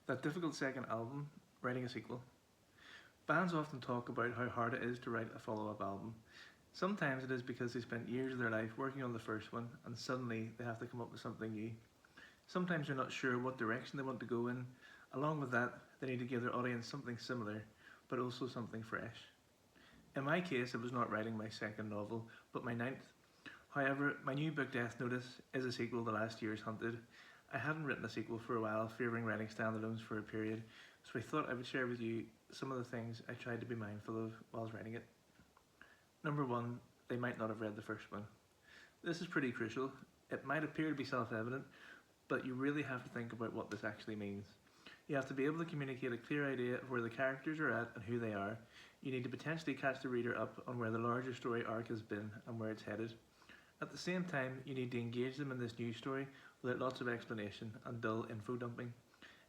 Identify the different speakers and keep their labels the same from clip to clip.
Speaker 1: That difficult second album, writing a sequel. Bands often talk about how hard it is to write a follow up album. Sometimes it is because they spent years of their life working on the first one and suddenly they have to come up with something new. Sometimes they're not sure what direction they want to go in. Along with that, they need to give their audience something similar, but also something fresh. In my case, it was not writing my second novel, but my ninth. However, my new book Death Notice is a sequel to last year's Hunted. I hadn't written a sequel for a while, favouring writing standalones for a period, so I thought I would share with you some of the things I tried to be mindful of whilst writing it. Number one, they might not have read the first one. This is pretty crucial. It might appear to be self-evident, but you really have to think about what this actually means. You have to be able to communicate a clear idea of where the characters are at and who they are. You need to potentially catch the reader up on where the larger story arc has been and where it's headed. At the same time, you need to engage them in this new story without lots of explanation and dull info dumping.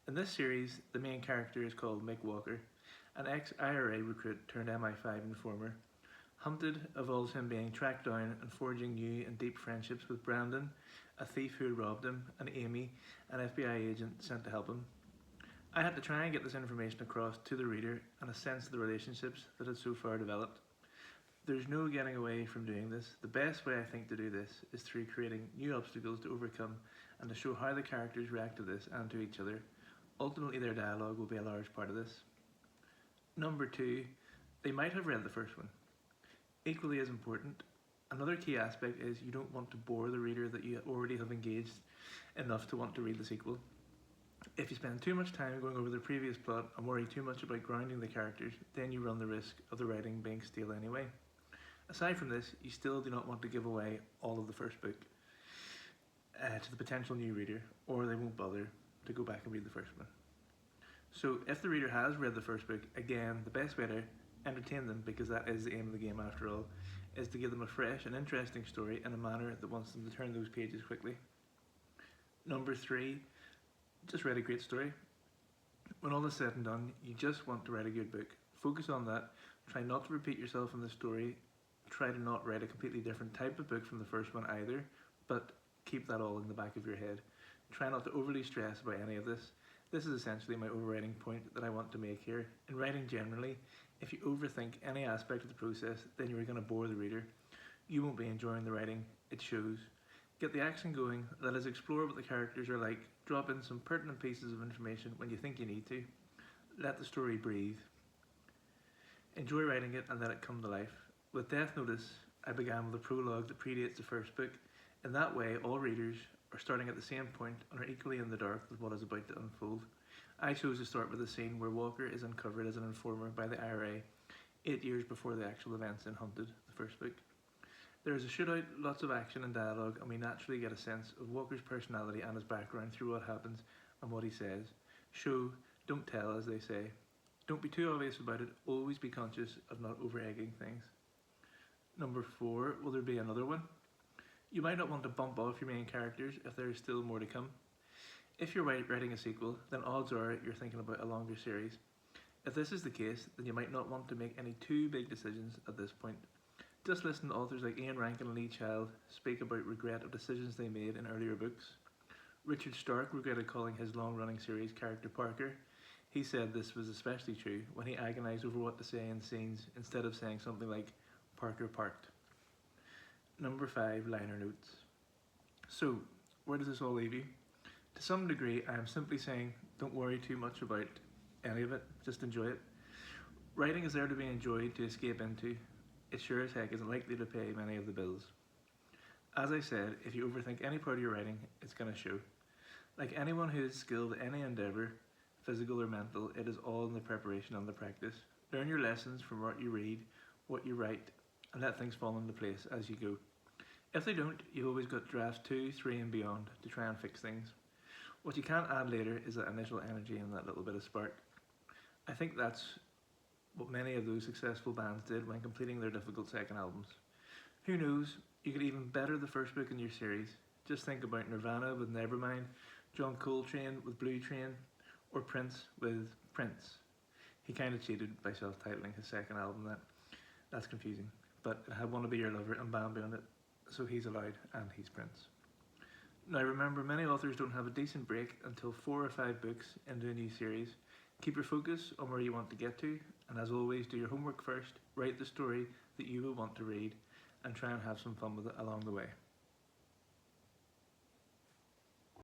Speaker 1: In this series, the main character is called Mick Walker, an ex-IRA recruit turned MI5 informer. Hunted involves him being tracked down and forging new and deep friendships with Brandon, a thief who had robbed him, and Amy, an FBI agent sent to help him. I had to try and get this information across to the reader and a sense of the relationships that had so far developed. There's no getting away from doing this. The best way I think to do this is through creating new obstacles to overcome and to show how the characters react to this and to each other. Ultimately, their dialogue will be a large part of this. Number two, they might have read the first one. Equally as important, another key aspect is you don't want to bore the reader that you already have engaged enough to want to read the sequel. If you spend too much time going over the previous plot and worry too much about grounding the characters, then you run the risk of the writing being stale anyway. Aside from this, you still do not want to give away all of the first book to the potential new reader, or they won't bother to go back and read the first one. So if the reader has read the first book, again, the best way to entertain them, because that is the aim of the game after all, is to give them a fresh and interesting story in a manner that wants them to turn those pages quickly. Number three, just write a great story. When all is said and done, you just want to write a good book. Focus on that. Try not to repeat yourself in the story. Try to not write a completely different type of book from the first one either, but keep that all in the back of your head. Try not to overly stress about any of this. This is essentially my overriding point that I want to make here. In writing generally, if you overthink any aspect of the process, then you're going to bore the reader. You won't be enjoying the writing, it shows. Get the action going, that is, explore what the characters are like, drop in some pertinent pieces of information when you think you need to. Let the story breathe. Enjoy writing it and let it come to life. With Death Notice, I began with a prologue that predates the first book. In that way, all readers are starting at the same point and are equally in the dark with what is about to unfold. I chose to start with a scene where Walker is uncovered as an informer by the IRA 8 years before the actual events in Hunted, the first book. There is a shootout, lots of action and dialogue, and we naturally get a sense of Walker's personality and his background through what happens and what he says. Show, don't tell, as they say. Don't be too obvious about it, always be conscious of not over-egging things. Number four, will there be another one? You might not want to bump off your main characters if there is still more to come. If you're writing a sequel, then odds are you're thinking about a longer series. If this is the case, then you might not want to make any too big decisions at this point. Just listen to authors like Ian Rankin and Lee Child speak about regret of decisions they made in earlier books. Richard Stark regretted calling his long-running series character Parker. He said this was especially true when he agonised over what to say in scenes instead of saying something like Parker parked. Number five, liner notes. So, where does this all leave you? To some degree, I am simply saying don't worry too much about any of it, just enjoy it. Writing is there to be enjoyed, to escape into. It sure as heck isn't likely to pay many of the bills. As I said, if you overthink any part of your writing, it's going to show. Like anyone who is skilled at any endeavour, physical or mental, it is all in the preparation and the practice. Learn your lessons from what you read, what you write, and let things fall into place as you go. If they don't, you've always got drafts 2, 3 and beyond to try and fix things. What you can't add later is that initial energy and that little bit of spark. I think that's what many of those successful bands did when completing their difficult second albums. Who knows, you could even better the first book in your series. Just think about Nirvana with Nevermind, John Coltrane with Blue Train, or Prince with Prince. He kind of cheated by self-titling his second album. That's confusing, but it had Wanna Be Your Lover and Bambi on it, so he's allowed, and he's Prince. Now remember, many authors don't have a decent break until 4 or 5 books into a new series. Keep your focus on where you want to get to, and as always, do your homework first, write the story that you will want to read, and try and have some fun with it along the way.